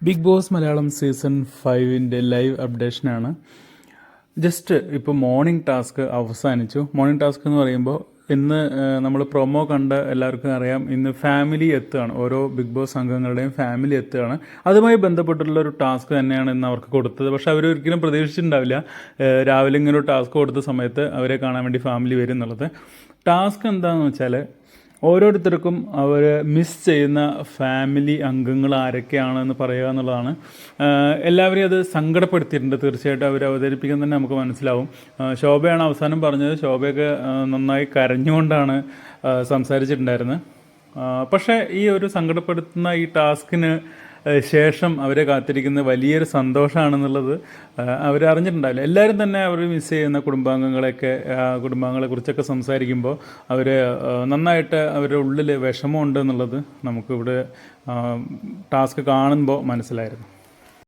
Big boss Malayalam season 5 live അപ്ഡേഷനാണ്. Just ഇപ്പോൾ morning task അവസാനിച്ചു. മോർണിംഗ് ടാസ്ക് എന്ന് പറയുമ്പോൾ ഇന്ന് നമ്മൾ പ്രൊമോ കണ്ട എല്ലാവർക്കും അറിയാം, ഇന്ന് ഫാമിലി എത്തുകയാണ്. ഓരോ ബിഗ് ബോസ് അംഗങ്ങളുടെയും ഫാമിലി എത്തുകയാണ്. അതുമായി ബന്ധപ്പെട്ടുള്ള ഒരു ടാസ്ക് തന്നെയാണ് ഇന്ന് അവർക്ക് കൊടുത്തത്. പക്ഷെ അവർ ഒരിക്കലും പ്രതീക്ഷിച്ചിട്ടുണ്ടാവില്ല രാവിലെ ഇങ്ങനെ ഒരു ടാസ്ക് കൊടുത്ത സമയത്ത് അവരെ കാണാൻ വേണ്ടി ഫാമിലി വരും എന്നുള്ളത്. ടാസ്ക് എന്താണെന്ന് വെച്ചാൽ ഓരോരുത്തർക്കും അവർ മിസ് ചെയ്യുന്ന ഫാമിലി അംഗങ്ങൾ ആരൊക്കെയാണെന്ന് പറയുക എന്നുള്ളതാണ്. എല്ലാവരെയും അത് സങ്കടപ്പെടുത്തിയിട്ടുണ്ട്. തീർച്ചയായിട്ടും അവർ അവതരിപ്പിക്കാൻ തന്നെ നമുക്ക് മനസ്സിലാവും. ശോഭയാണ് അവസാനം പറഞ്ഞത്. ശോഭയൊക്കെ നന്നായി കരഞ്ഞുകൊണ്ടാണ് സംസാരിച്ചിട്ടുണ്ടായിരുന്നത്. പക്ഷേ ഈ ഒരു സങ്കടപ്പെടുത്തുന്ന ഈ ടാസ്കിന് ശേഷം അവരെ കാത്തിരിക്കുന്ന വലിയൊരു സന്തോഷമാണെന്നുള്ളത് അവരറിഞ്ഞിട്ടുണ്ടാവില്ല. എല്ലാവരും തന്നെ അവർ മിസ് ചെയ്യുന്ന കുടുംബാംഗങ്ങളെക്കുറിച്ചൊക്കെ സംസാരിക്കുമ്പോൾ അവർ നന്നായിട്ട് അവരുടെ ഉള്ളിൽ വിഷമമുണ്ട് എന്നുള്ളത് നമുക്കിവിടെ ടാസ്ക് കാണുമ്പോൾ മനസ്സിലായിരുന്നു.